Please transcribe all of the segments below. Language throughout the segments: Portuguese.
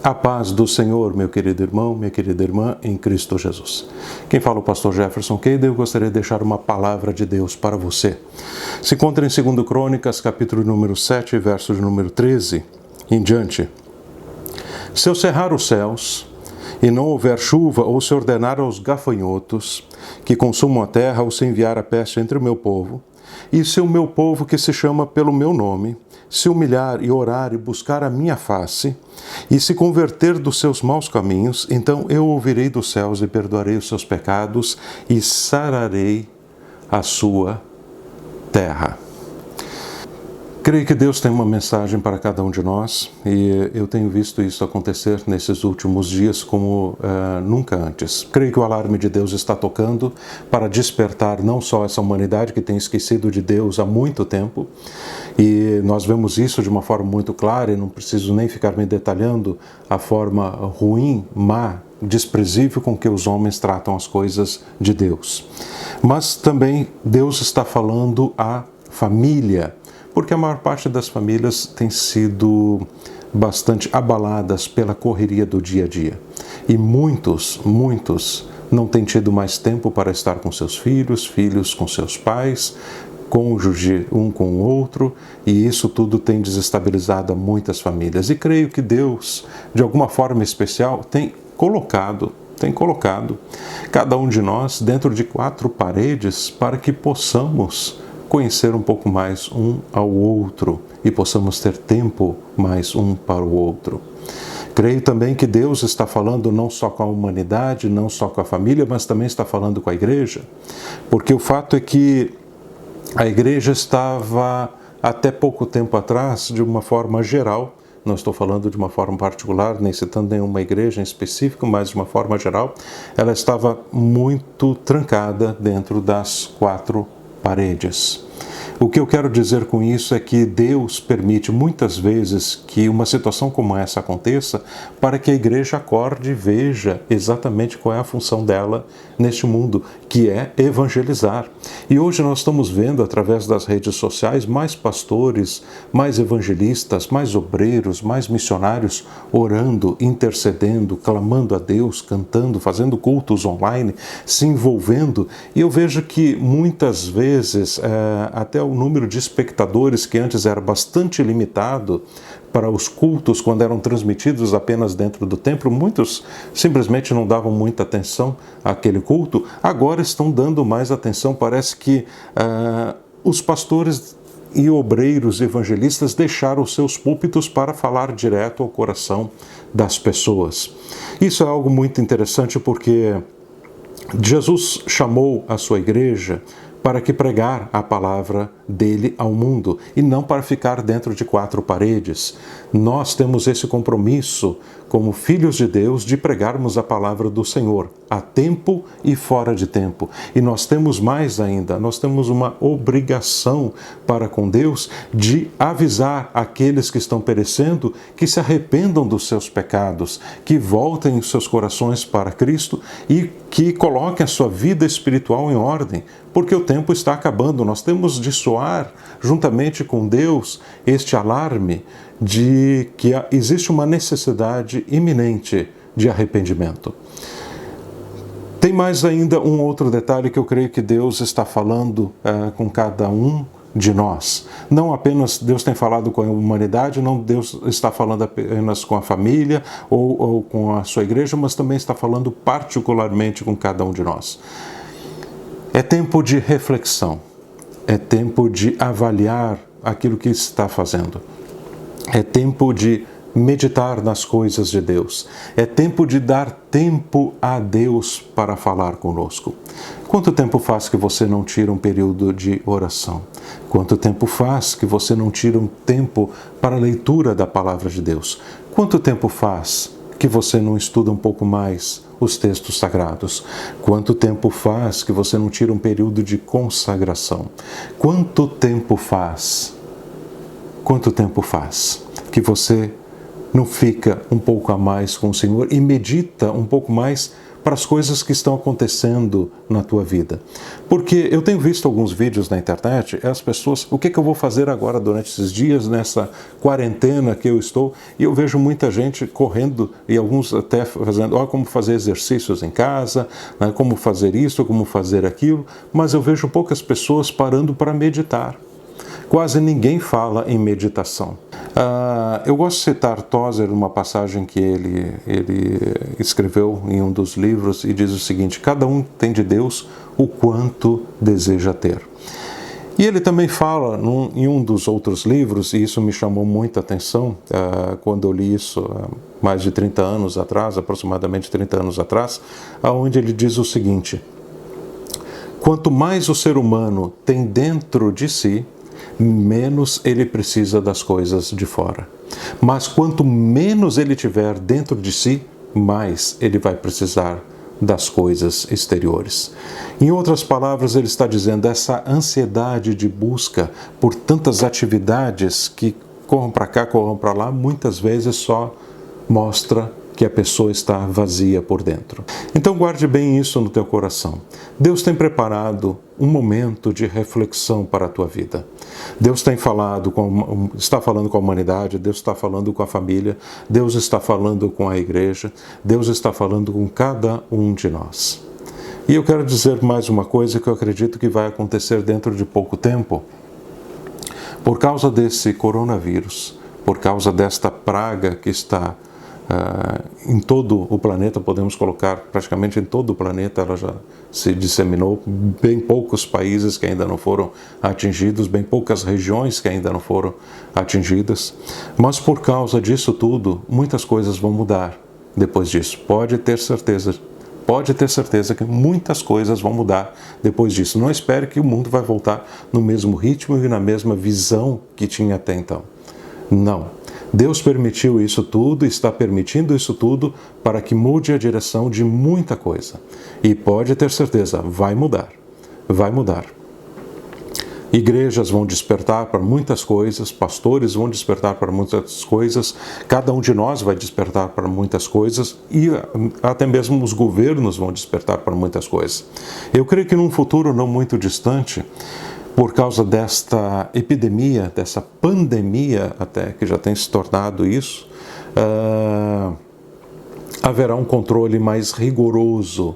A paz do Senhor, meu querido irmão, minha querida irmã, em Cristo Jesus. Quem fala é o pastor Jefferson Keida e eu gostaria de deixar uma palavra de Deus para você. Se encontra em 2 Crônicas, capítulo número 7, verso de número 13 em diante. Se eu cerrar os céus e não houver chuva, ou se ordenar aos gafanhotos que consumam a terra, ou se enviar a peste entre o meu povo, e se o meu povo que se chama pelo meu nome se humilhar e orar e buscar a minha face, e se converter dos seus maus caminhos, então eu ouvirei dos céus e perdoarei os seus pecados e sararei a sua terra. Creio que Deus tem uma mensagem para cada um de nós e eu tenho visto isso acontecer nesses últimos dias como nunca antes. Creio que o alarme de Deus está tocando para despertar não só essa humanidade que tem esquecido de Deus há muito tempo, e nós vemos isso de uma forma muito clara e não preciso nem ficar me detalhando a forma ruim, má, desprezível com que os homens tratam as coisas de Deus. Mas também Deus está falando à família, porque a maior parte das famílias tem sido bastante abaladas pela correria do dia a dia. E muitos não têm tido mais tempo para estar com seus filhos, filhos com seus pais, cônjuge um com o outro, e isso tudo tem desestabilizado muitas famílias. E creio que Deus, de alguma forma especial, tem colocado cada um de nós dentro de 4 paredes para que possamos conhecer um pouco mais um ao outro e possamos ter tempo mais um para o outro. Creio também que Deus está falando não só com a humanidade, não só com a família, mas também está falando com a igreja, porque o fato é que a igreja estava até pouco tempo atrás, de uma forma geral, não estou falando de uma forma particular, nem citando nenhuma igreja em específico, mas de uma forma geral, ela estava muito trancada dentro das 4 paredes. O que eu quero dizer com isso é que Deus permite muitas vezes que uma situação como essa aconteça para que a igreja acorde e veja exatamente qual é a função dela neste mundo, que é evangelizar. E hoje nós estamos vendo através das redes sociais mais pastores, mais evangelistas, mais obreiros, mais missionários orando, intercedendo, clamando a Deus, cantando, fazendo cultos online, se envolvendo. E eu vejo que muitas vezes até o número de espectadores, que antes era bastante limitado para os cultos, quando eram transmitidos apenas dentro do templo, muitos simplesmente não davam muita atenção àquele culto, agora estão dando mais atenção. Parece que os pastores e obreiros evangelistas deixaram os seus púlpitos para falar direto ao coração das pessoas. Isso é algo muito interessante porque Jesus chamou a sua igreja para que pregar a palavra dele ao mundo e não para ficar dentro de 4 paredes. Nós temos esse compromisso como filhos de Deus de pregarmos a palavra do Senhor a tempo e fora de tempo. E nós temos mais ainda, nós temos uma obrigação para com Deus de avisar aqueles que estão perecendo que se arrependam dos seus pecados, que voltem os seus corações para Cristo e que coloquem a sua vida espiritual em ordem, porque o tempo está acabando. Nós temos de soar juntamente com Deus este alarme de que existe uma necessidade iminente de arrependimento. Tem mais ainda um outro detalhe que eu creio que Deus está falando com cada um de nós. Não apenas Deus tem falado com a humanidade, não Deus está falando apenas com a família ou com a sua igreja, mas também está falando particularmente com cada um de nós. É tempo de reflexão, é tempo de avaliar aquilo que está fazendo, é tempo de meditar nas coisas de Deus, é tempo de dar tempo a Deus para falar conosco. Quanto tempo faz que você não tira um período de oração? Quanto tempo faz que você não tira um tempo para a leitura da palavra de Deus? Quanto tempo faz que você não estuda um pouco mais os textos sagrados? Quanto tempo faz que você não tira um período de consagração? Quanto tempo faz que você não fica um pouco a mais com o Senhor e medita um pouco mais para as coisas que estão acontecendo na tua vida. Porque eu tenho visto alguns vídeos na internet, as pessoas, o que eu vou fazer agora durante esses dias, nessa quarentena que eu estou, e eu vejo muita gente correndo, e alguns até fazendo, como fazer exercícios em casa, né, como fazer isso, como fazer aquilo, mas eu vejo poucas pessoas parando para meditar. Quase ninguém fala em meditação. Eu gosto de citar Tozer numa passagem que ele escreveu em um dos livros e diz o seguinte: cada um tem de Deus o quanto deseja ter. E ele também fala em um dos outros livros, e isso me chamou muita atenção quando eu li isso há mais de 30 anos atrás, aproximadamente 30 anos atrás, onde ele diz o seguinte: quanto mais o ser humano tem dentro de si, menos ele precisa das coisas de fora. Mas quanto menos ele tiver dentro de si, mais ele vai precisar das coisas exteriores. Em outras palavras, ele está dizendo, essa ansiedade de busca por tantas atividades que corram para cá, corram para lá, muitas vezes só mostra que a pessoa está vazia por dentro. Então guarde bem isso no teu coração. Deus tem preparado um momento de reflexão para a tua vida. Deus está falando com a humanidade, Deus está falando com a família, Deus está falando com a igreja, Deus está falando com cada um de nós. E eu quero dizer mais uma coisa que eu acredito que vai acontecer dentro de pouco tempo. Por causa desse coronavírus, por causa desta praga que está em todo o planeta, podemos colocar praticamente em todo o planeta, ela já se disseminou, bem poucos países que ainda não foram atingidos, bem poucas regiões que ainda não foram atingidas, mas por causa disso tudo, muitas coisas vão mudar depois disso, pode ter certeza que muitas coisas vão mudar depois disso. Não espere que o mundo vai voltar no mesmo ritmo e na mesma visão que tinha até então. Não. Deus permitiu isso tudo, está permitindo isso tudo para que mude a direção de muita coisa. E pode ter certeza, vai mudar. Vai mudar. Igrejas vão despertar para muitas coisas, pastores vão despertar para muitas coisas, cada um de nós vai despertar para muitas coisas e até mesmo os governos vão despertar para muitas coisas. Eu creio que num futuro não muito distante, por causa desta epidemia, dessa pandemia até, que já tem se tornado isso, haverá um controle mais rigoroso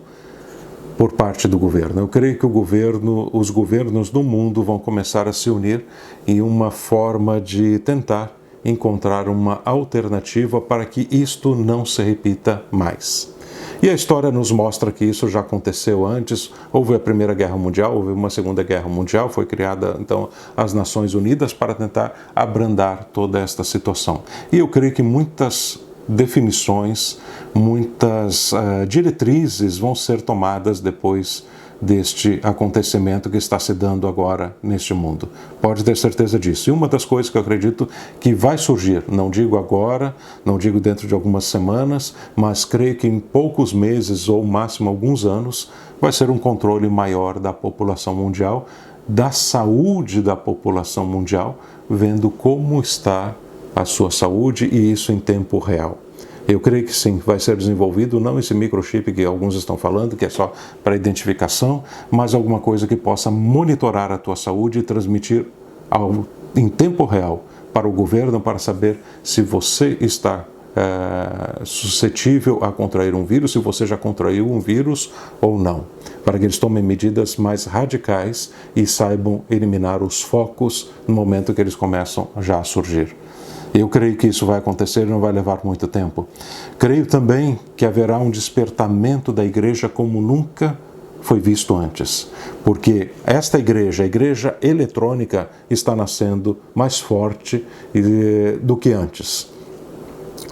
por parte do governo. Eu creio que os governos do mundo vão começar a se unir em uma forma de tentar encontrar uma alternativa para que isto não se repita mais. E a história nos mostra que isso já aconteceu antes. Houve a Primeira Guerra Mundial, houve uma Segunda Guerra Mundial, foi criada então as Nações Unidas para tentar abrandar toda esta situação. E eu creio que muitas definições, muitas diretrizes vão ser tomadas depois deste acontecimento que está se dando agora neste mundo. Pode ter certeza disso. E uma das coisas que eu acredito que vai surgir, não digo agora, não digo dentro de algumas semanas, mas creio que em poucos meses ou máximo alguns anos, vai ser um controle maior da população mundial, da saúde da população mundial, vendo como está a sua saúde e isso em tempo real. Eu creio que sim, vai ser desenvolvido, não esse microchip que alguns estão falando, que é só para identificação, mas alguma coisa que possa monitorar a tua saúde e transmitir em tempo real para o governo, para saber se você está suscetível a contrair um vírus, se você já contraiu um vírus ou não, para que eles tomem medidas mais radicais e saibam eliminar os focos no momento que eles começam já a surgir. Eu creio que isso vai acontecer e não vai levar muito tempo. Creio também que haverá um despertamento da igreja como nunca foi visto antes. Porque esta igreja, a igreja eletrônica, está nascendo mais forte do que antes.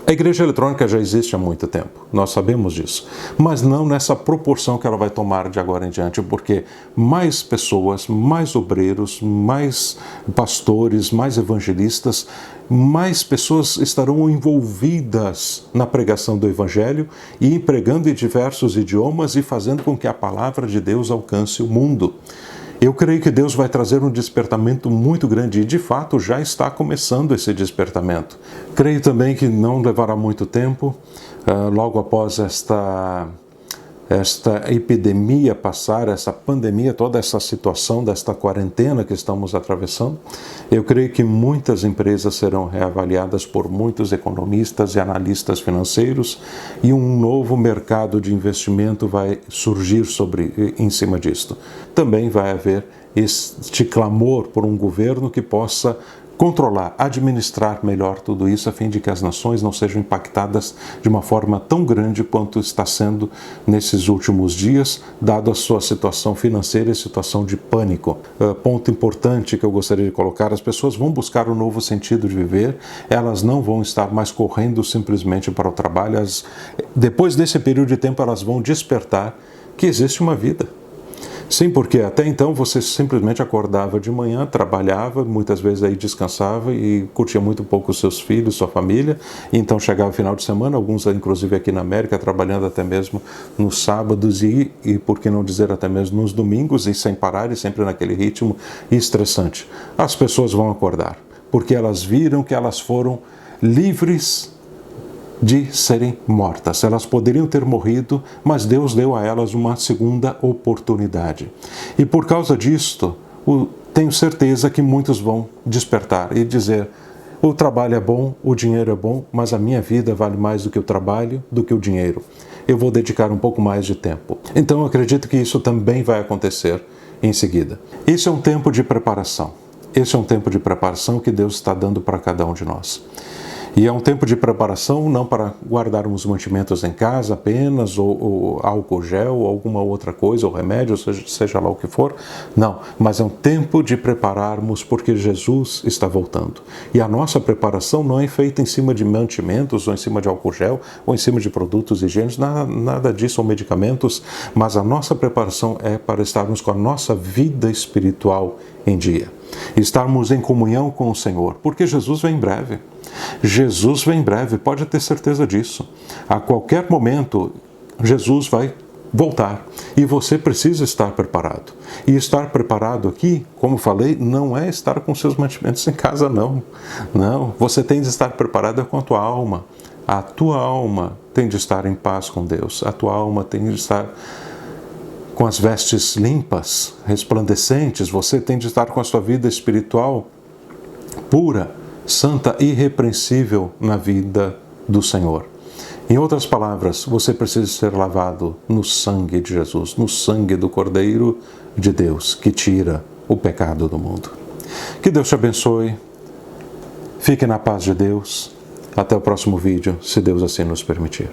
A igreja eletrônica já existe há muito tempo, nós sabemos disso, mas não nessa proporção que ela vai tomar de agora em diante, porque mais pessoas, mais obreiros, mais pastores, mais evangelistas, mais pessoas estarão envolvidas na pregação do Evangelho e pregando em diversos idiomas e fazendo com que a palavra de Deus alcance o mundo. Eu creio que Deus vai trazer um despertamento muito grande e, de fato, já está começando esse despertamento. Creio também que não levará muito tempo, logo após esta esta epidemia passar, essa pandemia, toda essa situação desta quarentena que estamos atravessando, eu creio que muitas empresas serão reavaliadas por muitos economistas e analistas financeiros e um novo mercado de investimento vai surgir em cima disto. Também vai haver este clamor por um governo que possa controlar, administrar melhor tudo isso, a fim de que as nações não sejam impactadas de uma forma tão grande quanto está sendo nesses últimos dias, dado a sua situação financeira e situação de pânico. Ponto importante que eu gostaria de colocar: as pessoas vão buscar um novo sentido de viver, elas não vão estar mais correndo simplesmente para o trabalho, depois desse período de tempo elas vão despertar que existe uma vida. Sim, porque até então você simplesmente acordava de manhã, trabalhava, muitas vezes aí descansava e curtia muito pouco os seus filhos, sua família, e então chegava o final de semana, alguns inclusive aqui na América, trabalhando até mesmo nos sábados e por que não dizer até mesmo nos domingos, e sem parar e sempre naquele ritmo estressante. As pessoas vão acordar, porque elas viram que elas foram livres de serem mortas. Elas poderiam ter morrido, mas Deus deu a elas uma segunda oportunidade. E por causa disto, tenho certeza que muitos vão despertar e dizer: o trabalho é bom, o dinheiro é bom, mas a minha vida vale mais do que o trabalho, do que o dinheiro. Eu vou dedicar um pouco mais de tempo. Então eu acredito que isso também vai acontecer em seguida. Isso é um tempo de preparação. Esse é um tempo de preparação que Deus está dando para cada um de nós. E é um tempo de preparação não para guardarmos mantimentos em casa apenas, ou álcool gel, ou alguma outra coisa, ou remédio, seja lá o que for. Não, mas é um tempo de prepararmos porque Jesus está voltando. E a nossa preparação não é feita em cima de mantimentos, ou em cima de álcool gel, ou em cima de produtos higiênicos, nada disso, ou medicamentos, mas a nossa preparação é para estarmos com a nossa vida espiritual em dia. Estarmos em comunhão com o Senhor, porque Jesus vem em breve. Jesus vem em breve, pode ter certeza disso. A qualquer momento, Jesus vai voltar e você precisa estar preparado. E estar preparado aqui, como falei, não é estar com seus mantimentos em casa, não. Não, você tem de estar preparado com a tua alma. A tua alma tem de estar em paz com Deus. A tua alma tem de estar com as vestes limpas, resplandecentes. Você tem de estar com a sua vida espiritual pura, santa e irrepreensível na vida do Senhor. Em outras palavras, você precisa ser lavado no sangue de Jesus, no sangue do Cordeiro de Deus, que tira o pecado do mundo. Que Deus te abençoe. Fique na paz de Deus. Até o próximo vídeo, se Deus assim nos permitir.